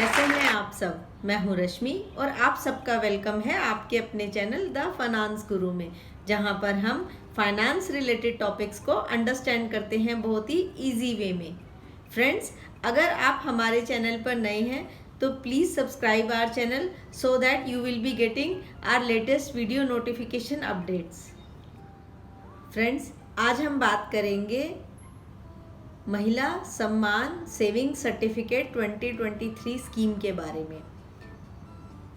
कैसे हैं आप सब। मैं हूं रश्मि और आप सबका वेलकम है आपके अपने चैनल द फाइनेंस गुरु में, जहां पर हम फाइनेंस रिलेटेड टॉपिक्स को अंडरस्टैंड करते हैं बहुत ही इजी वे में। फ्रेंड्स, अगर आप हमारे चैनल पर नए हैं तो please subscribe our channel so that you will be getting our latest video notification updates. Friends, आज हम बात करेंगे महिला सम्मान सेविंग सर्टिफिकेट 2023 स्कीम के बारे में।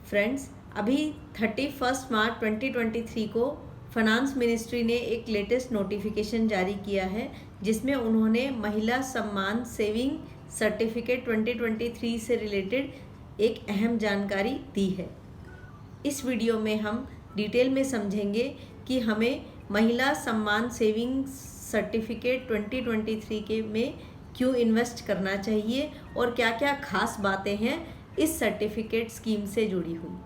फ्रेंड्स, अभी 31 मार्च 2023 को फाइनेंस मिनिस्ट्री ने एक लेटेस्ट नोटिफिकेशन जारी किया है, जिसमें उन्होंने महिला सम्मान सेविंग सर्टिफिकेट 2023 से रिलेटेड एक अहम जानकारी दी है। इस वीडियो में हम डिटेल में समझेंगे कि हमें महिला सम्मान सेविंग सर्टिफिकेट 2023 के में क्यों इन्वेस्ट करना चाहिए और क्या क्या खास बातें हैं इस सर्टिफिकेट स्कीम से जुड़ी हुई।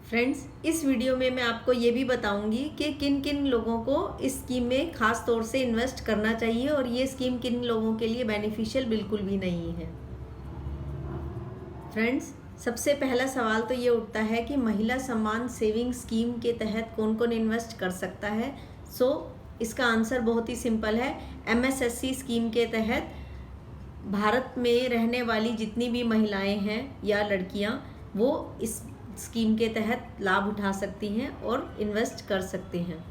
फ्रेंड्स, इस वीडियो में मैं आपको ये भी बताऊंगी कि किन किन लोगों को इस स्कीम में खास तौर से इन्वेस्ट करना चाहिए और ये स्कीम किन लोगों के लिए बेनिफिशियल बिल्कुल भी नहीं है। फ्रेंड्स, सबसे पहला सवाल तो ये उठता है कि महिला सम्मान सेविंग स्कीम के तहत कौन कौन इन्वेस्ट कर सकता है। इसका आंसर बहुत ही सिंपल है। MSSC स्कीम के तहत भारत में रहने वाली जितनी भी महिलाएं हैं या लड़कियां, वो इस स्कीम के तहत लाभ उठा सकती हैं और इन्वेस्ट कर सकते हैं।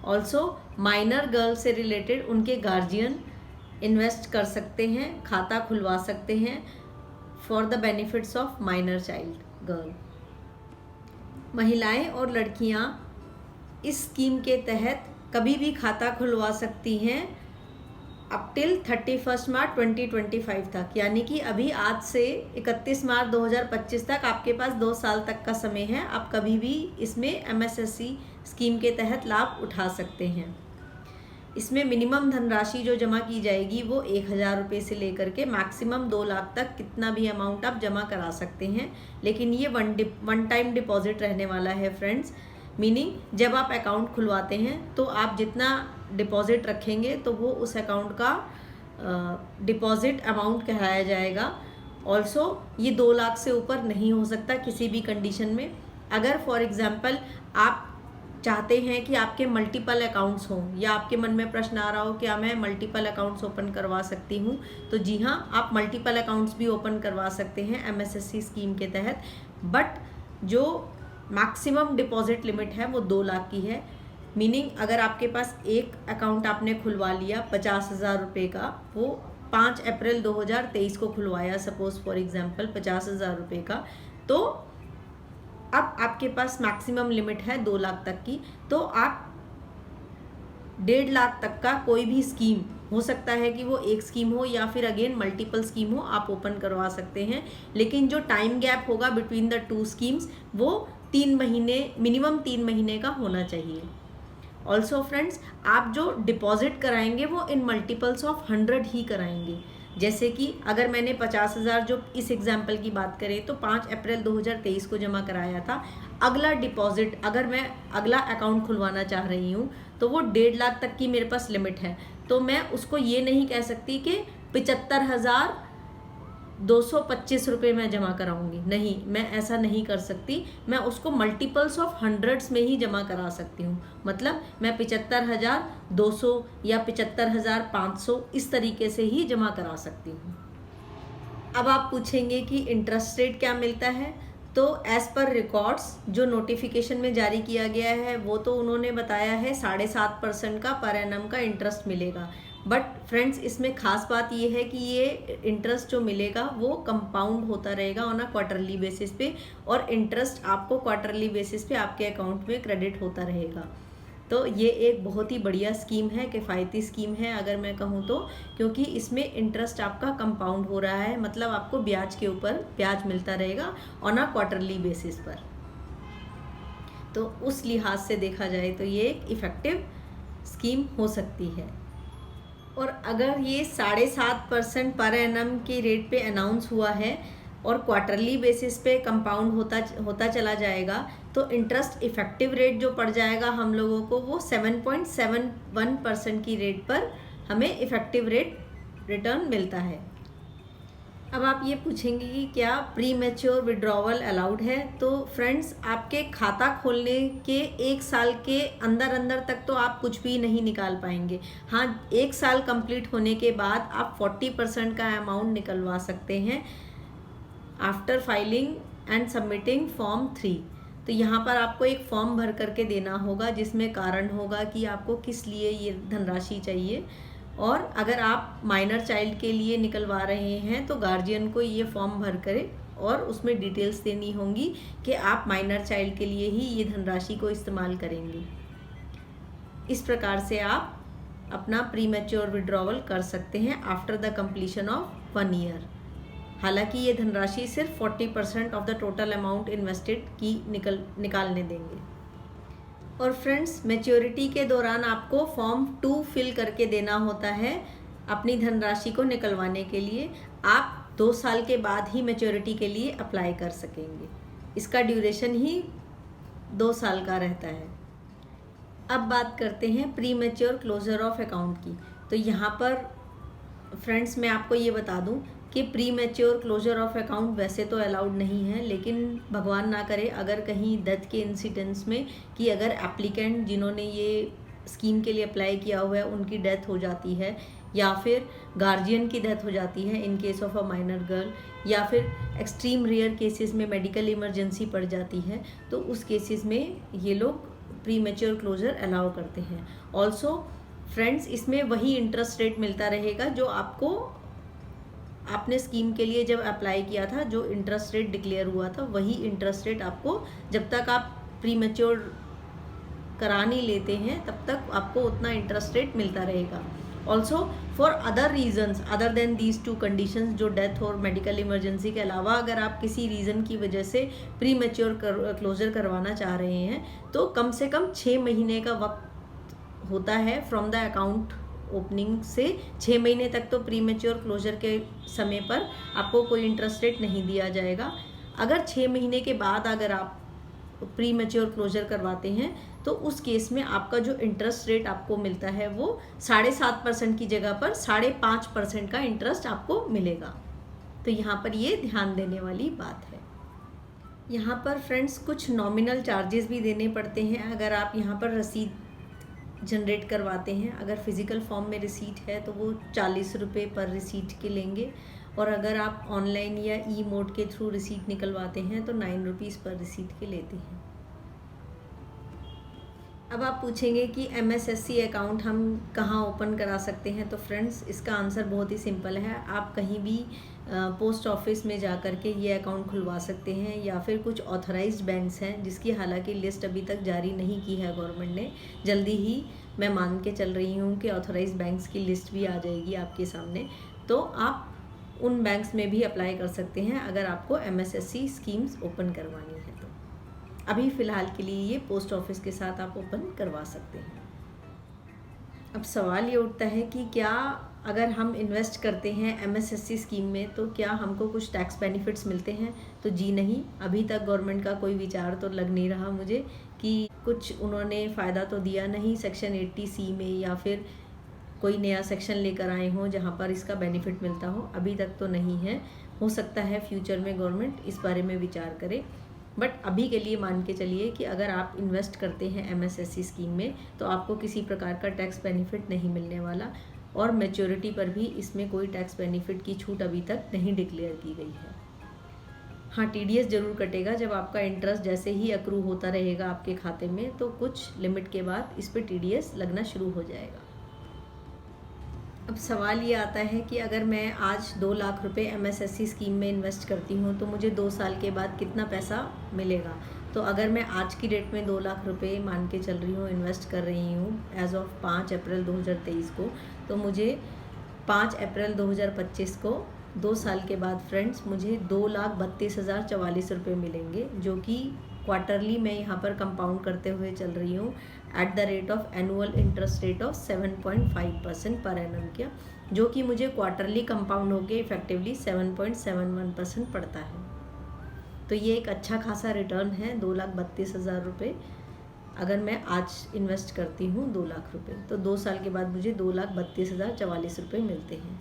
ऑल्सो माइनर गर्ल से रिलेटेड उनके गार्जियन इन्वेस्ट कर सकते हैं, खाता खुलवा सकते हैं for the benefits of minor child girl. महिलाएं और लड़कियां इस स्कीम के तहत कभी भी खाता खुलवा सकती हैं अप टिल 31 मार्च 2025 तक, यानी कि अभी आज से 31 मार्च 2025 तक आपके पास 2 साल तक का समय है। आप कभी भी इसमें MSSC स्कीम के तहत लाभ उठा सकते हैं। इसमें मिनिमम धनराशि जो जमा की जाएगी वो 1000 रुपये से लेकर के मैक्सिमम 2 लाख तक कितना भी अमाउंट आप जमा करा सकते हैं, लेकिन ये वन टाइम डिपॉजिट रहने वाला है। फ्रेंड्स, मीनिंग जब आप अकाउंट खुलवाते हैं तो आप जितना डिपॉजिट रखेंगे तो वो उस अकाउंट का डिपॉजिट अमाउंट कहलाया जाएगा। ऑल्सो ये 2 लाख से ऊपर नहीं हो सकता किसी भी कंडीशन में। अगर फॉर एग्जांपल आप चाहते हैं कि आपके मल्टीपल अकाउंट्स हों या आपके मन में प्रश्न आ रहा हो क्या मैं मल्टीपल अकाउंट्स ओपन करवा सकती हूँ, तो जी हाँ, आप मल्टीपल अकाउंट्स भी ओपन करवा सकते हैं MSSC स्कीम के तहत। बट जो मैक्सिमम डिपॉजिट लिमिट है वो 2 लाख की है। मीनिंग अगर आपके पास एक अकाउंट आपने खुलवा लिया 50,000 रुपये का, वो 5 अप्रैल 2023 को खुलवाया सपोज फॉर एग्जांपल 50,000 रुपये का, तो अब आपके पास मैक्सिमम लिमिट है 2 लाख तक की। तो आप 1.5 लाख तक का कोई भी स्कीम हो सकता है कि वो एक स्कीम हो या फिर अगेन मल्टीपल स्कीम हो, आप ओपन करवा सकते हैं। लेकिन जो टाइम गैप होगा बिटवीन द 2 स्कीम्स वो 3 महीने, मिनिमम 3 महीने का होना चाहिए। ऑल्सो फ्रेंड्स, आप जो डिपॉजिट कराएंगे वो इन मल्टीपल्स ऑफ 100 ही कराएंगे। जैसे कि अगर मैंने 50,000 जो इस एग्जाम्पल की बात करें तो 5 अप्रैल 2023 को जमा कराया था। अगला डिपॉजिट अगर मैं अगला अकाउंट खुलवाना चाह रही हूँ तो वो 1.5 लाख तक की मेरे पास लिमिट है, तो मैं उसको ये नहीं कह सकती कि 75,225 रुपये मैं जमा कराऊंगी। नहीं, मैं ऐसा नहीं कर सकती। मैं उसको मल्टीपल्स ऑफ 100s में ही जमा करा सकती हूँ। मतलब मैं 75,200 या 75,500 इस तरीके से ही जमा करा सकती हूँ। अब आप पूछेंगे कि इंटरेस्ट रेट क्या मिलता है, तो एज़ पर रिकॉर्ड्स जो नोटिफिकेशन में जारी किया गया है वो तो उन्होंने बताया है 7.5% का पर एनम का इंटरेस्ट मिलेगा। बट फ्रेंड्स, इसमें खास बात ये है कि ये इंटरेस्ट जो मिलेगा वो कंपाउंड होता रहेगा ऑन अ क्वार्टरली बेसिस पे, और इंटरेस्ट आपको क्वार्टरली बेसिस पे आपके अकाउंट में क्रेडिट होता रहेगा। तो ये एक बहुत ही बढ़िया स्कीम है, किफ़ायती स्कीम है अगर मैं कहूँ तो, क्योंकि इसमें इंटरेस्ट आपका कंपाउंड हो रहा है। मतलब आपको ब्याज के ऊपर ब्याज मिलता रहेगा ऑन अ क्वार्टरली बेसिस पर। तो उस लिहाज से देखा जाए तो ये एक इफ़ेक्टिव स्कीम हो सकती है। और अगर ये 7.5% पर एनम के रेट पे अनाउंस हुआ है और क्वार्टरली बेसिस पे कंपाउंड होता चला जाएगा, तो इंटरेस्ट इफेक्टिव रेट जो पड़ जाएगा हम लोगों को वो 7.71% की रेट पर हमें इफेक्टिव रेट रिटर्न मिलता है। अब आप ये पूछेंगे कि क्या प्री मैच्योर विड्रॉवल अलाउड है। तो फ्रेंड्स, आपके खाता खोलने के 1 साल के अंदर अंदर तक तो आप कुछ भी नहीं निकाल पाएंगे। हाँ, 1 साल कंप्लीट होने के बाद आप 40% का अमाउंट निकलवा सकते हैं after filing and submitting form 3। तो यहाँ पर आपको एक फॉर्म भर करके देना होगा जिसमें कारण होगा कि आपको किस लिए ये धनराशि चाहिए। और अगर आप माइनर चाइल्ड के लिए निकलवा रहे हैं तो गार्जियन को ये फॉर्म भर करें और उसमें डिटेल्स देनी होंगी कि आप माइनर चाइल्ड के लिए ही ये धनराशि को इस्तेमाल करेंगे। इस प्रकार से आप अपना प्री मैच्योर विड्रॉवल कर सकते हैं after the completion of 1 year. हालांकि ये धनराशि सिर्फ 40% of the total amount invested की निकालने देंगे। और फ्रेंड्स, मैच्योरिटी के दौरान आपको फॉर्म 2 फिल करके देना होता है अपनी धनराशि को निकलवाने के लिए। आप 2 साल के बाद ही मैच्योरिटी के लिए अप्लाई कर सकेंगे। इसका ड्यूरेशन ही 2 साल का रहता है। अब बात करते हैं premature closure of account की। तो यहाँ पर फ्रेंड्स, मैं आपको ये बता दूं कि premature closure of account वैसे तो अलाउड नहीं है, लेकिन भगवान ना करे अगर कहीं डेथ के इंसिडेंट्स में कि अगर एप्लीकेंट जिन्होंने ये स्कीम के लिए अप्लाई किया हुआ है उनकी डेथ हो जाती है, या फिर गार्जियन की डेथ हो जाती है in case of a minor girl, या फिर एक्सट्रीम रेयर केसेस में मेडिकल इमरजेंसी पड़ जाती है, तो उस केसेस में ये लोग प्री मैच्योर क्लोजर अलाउ करते हैं। ऑल्सो फ्रेंड्स, इसमें वही इंटरेस्ट रेट मिलता रहेगा जो आपने स्कीम के लिए जब अप्लाई किया था, जो इंटरेस्ट रेट डिक्लेयर हुआ था वही इंटरेस्ट रेट आपको, जब तक आप प्री मैच्योर करा नहीं लेते हैं तब तक आपको उतना इंटरेस्ट रेट मिलता रहेगा। Also for other reasons other than these 2 conditions, जो डेथ और मेडिकल इमरजेंसी के अलावा अगर आप किसी रीज़न की वजह से प्री मैच्योर क्लोजर करवाना चाह रहे हैं तो कम से कम 6 महीने का वक्त होता है फ्रॉम द अकाउंट ओपनिंग से। 6 महीने तक तो प्री मैच्योर क्लोजर के समय पर आपको कोई इंटरेस्ट रेट नहीं दिया जाएगा। अगर 6 महीने के बाद अगर आप प्री मैच्योर क्लोजर करवाते हैं तो उस केस में आपका जो इंटरेस्ट रेट आपको मिलता है वो 7.5% की जगह पर 5.5% का इंटरेस्ट आपको मिलेगा। तो यहाँ पर ये ध्यान देने वाली बात है। यहाँ पर फ्रेंड्स, कुछ नॉमिनल चार्जेस भी देने पड़ते हैं अगर आप यहाँ पर रसीद जनरेट करवाते हैं। अगर फिज़िकल फॉर्म में रिसीट है तो वो 40 रुपये पर रिसीट के लेंगे, और अगर आप ऑनलाइन या ई मोड के थ्रू रिसीट निकलवाते हैं तो 9 रुपीज़ पर रिसीट के लेते हैं। अब आप पूछेंगे कि MSSC अकाउंट हम कहाँ ओपन करा सकते हैं। तो फ्रेंड्स, इसका आंसर बहुत ही सिंपल है। आप कहीं भी पोस्ट ऑफिस में जा कर के ये अकाउंट खुलवा सकते हैं, या फिर कुछ ऑथराइज्ड बैंक्स हैं जिसकी हालांकि लिस्ट अभी तक जारी नहीं की है गवर्नमेंट ने। जल्दी ही मैं मान के चल रही हूँ कि ऑथराइज्ड बैंक्स की लिस्ट भी आ जाएगी आपके सामने, तो आप उन बैंक्स में भी अप्लाई कर सकते हैं अगर आपको MSSC स्कीम्स ओपन करवानी है। तो अभी फ़िलहाल के लिए ये पोस्ट ऑफिस के साथ आप ओपन करवा सकते हैं। अब सवाल ये उठता है कि क्या अगर हम इन्वेस्ट करते हैं MSSC स्कीम में तो क्या हमको कुछ टैक्स बेनिफिट्स मिलते हैं। तो जी नहीं, अभी तक गवर्नमेंट का कोई विचार तो लग नहीं रहा मुझे कि कुछ उन्होंने फ़ायदा तो दिया नहीं सेक्शन 80C में, या फिर कोई नया सेक्शन लेकर आए हों जहाँ पर इसका बेनिफिट मिलता हो। अभी तक तो नहीं है, हो सकता है फ्यूचर में गवर्नमेंट इस बारे में विचार करे, बट अभी के लिए मान के चलिए कि अगर आप इन्वेस्ट करते हैं MSSC स्कीम में तो आपको किसी प्रकार का टैक्स बेनिफिट नहीं मिलने वाला, और मैच्योरिटी पर भी इसमें कोई टैक्स बेनिफिट की छूट अभी तक नहीं डिक्लेयर की गई है। हाँ, TDS ज़रूर कटेगा जब आपका इंटरेस्ट जैसे ही अक्रू होता रहेगा आपके खाते में, तो कुछ लिमिट के बाद इस पर TDS लगना शुरू हो जाएगा। अब सवाल ये आता है कि अगर मैं आज 2 लाख रुपए MSSC स्कीम में इन्वेस्ट करती हूँ तो मुझे 2 साल के बाद कितना पैसा मिलेगा। तो अगर मैं आज की डेट में 2 लाख रुपए मान के चल रही हूँ, इन्वेस्ट कर रही हूँ एज ऑफ 5 अप्रैल 2023 को, तो मुझे 5 अप्रैल 2025 को 2 साल के बाद फ्रेंड्स मुझे 2,32,044 रुपये मिलेंगे, जो कि क्वार्टरली मैं यहाँ पर कंपाउंड करते हुए चल रही हूँ at the rate of annual interest rate of 7.5% per annum किया, जो कि मुझे क्वार्टरली कंपाउंड होकर इफेक्टिवली 7.71% पड़ता है। तो ये एक अच्छा खासा रिटर्न है 2,32,000 रुपये अगर मैं आज इन्वेस्ट करती हूँ 2 लाख रुपये, तो 2 साल के बाद मुझे 2,32,044 रुपये मिलते हैं।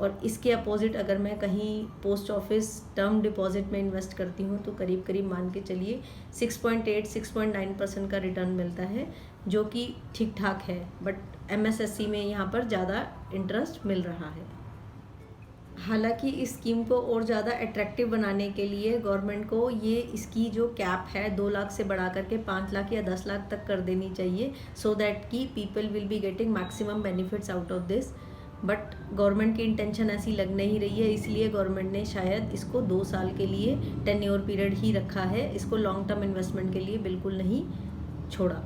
और इसके अपोजिट अगर मैं कहीं पोस्ट ऑफिस टर्म डिपॉजिट में इन्वेस्ट करती हूँ तो करीब करीब मान के चलिए 6.8-6.9% का रिटर्न मिलता है, जो कि ठीक ठाक है। बट MSSC में यहाँ पर ज़्यादा इंटरेस्ट मिल रहा है। हालांकि इस स्कीम को और ज़्यादा अट्रैक्टिव बनाने के लिए गवर्नमेंट को ये इसकी जो कैप है 2 लाख से बढ़ा करके 5 लाख या 10 लाख तक कर देनी चाहिए, सो दैट कि people will be getting maximum benefits out of this. But government की इंटेंशन ऐसी लग नहीं रही है, इसलिए गवर्नमेंट ने शायद इसको 2 साल के लिए टेन्योर पीरियड ही रखा है, इसको लॉन्ग टर्म इन्वेस्टमेंट के लिए बिल्कुल नहीं छोड़ा।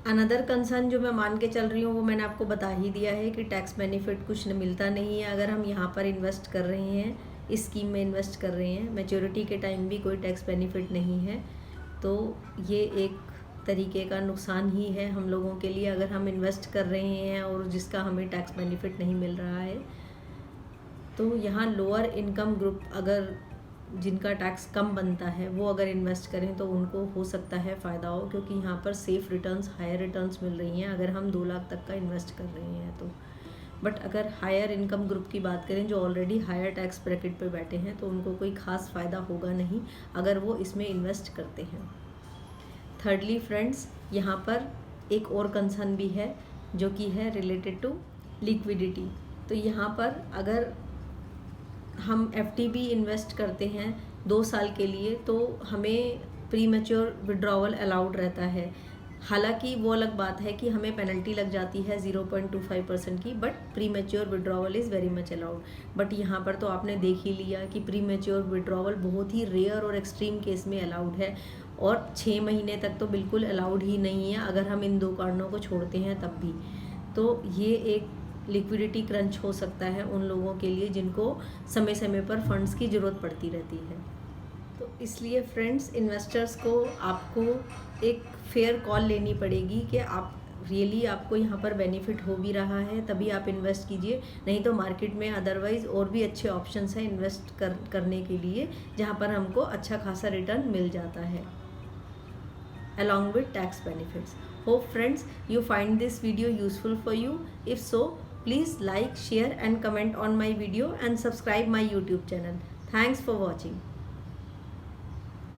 अनदर कंसर्न जो मैं मान के चल रही हूँ वो मैंने आपको बता ही दिया है कि टैक्स बेनिफिट कुछ मिलता नहीं है अगर हम यहाँ पर इन्वेस्ट कर रहे हैं, इस स्कीम में इन्वेस्ट कर रहे हैं। मैच्योरिटी के टाइम भी कोई टैक्स बेनिफिट नहीं है, तो ये एक तरीके का नुकसान ही है हम लोगों के लिए अगर हम इन्वेस्ट कर रहे हैं और जिसका हमें टैक्स बेनिफिट नहीं मिल रहा है। तो यहाँ लोअर इनकम ग्रुप अगर जिनका टैक्स कम बनता है वो अगर इन्वेस्ट करें तो उनको हो सकता है फ़ायदा हो, क्योंकि यहाँ पर सेफ़ रिटर्न्स, हायर रिटर्न्स मिल रही हैं अगर हम 2 लाख तक का इन्वेस्ट कर रहे हैं तो। बट अगर हायर इनकम ग्रुप की बात करें जो ऑलरेडी हायर टैक्स ब्रैकेट पे बैठे हैं तो उनको कोई ख़ास फ़ायदा होगा नहीं अगर वो इसमें इन्वेस्ट करते हैं। थर्डली फ्रेंड्स, यहाँ पर एक और कंसर्न भी है जो कि है रिलेटेड टू लिक्विडिटी। तो यहाँ पर अगर हम FTB इन्वेस्ट करते हैं 2 साल के लिए तो हमें प्री मैच्योर विड्रॉवल अलाउड रहता है। हालांकि वो अलग बात है कि हमें पेनल्टी लग जाती है 0.25% की, but pre mature withdrawal is very much allowed. But यहाँ पर तो आपने देख ही लिया कि प्री मैच्योर विड्रॉवल बहुत ही रेयर और एक्सट्रीम केस में अलाउड है, और 6 महीने तक तो बिल्कुल अलाउड ही नहीं है अगर हम इन 2 कारणों को छोड़ते हैं तब भी। तो ये एक लिक्विडिटी क्रंच हो सकता है उन लोगों के लिए जिनको समय समय पर फंड्स की ज़रूरत पड़ती रहती है। तो इसलिए फ्रेंड्स, इन्वेस्टर्स को आपको एक फेयर कॉल लेनी पड़ेगी कि आप रियली आपको यहाँ पर बेनिफिट हो भी रहा है तभी आप इन्वेस्ट कीजिए, नहीं तो मार्केट में अदरवाइज़ और भी अच्छे ऑप्शंस हैं इन्वेस्ट करने के लिए जहाँ पर हमको अच्छा खासा रिटर्न मिल जाता है along with tax benefits. Hope friends you find this video useful for you. If so, please like, share and comment on my video and subscribe my YouTube channel. Thanks for watching.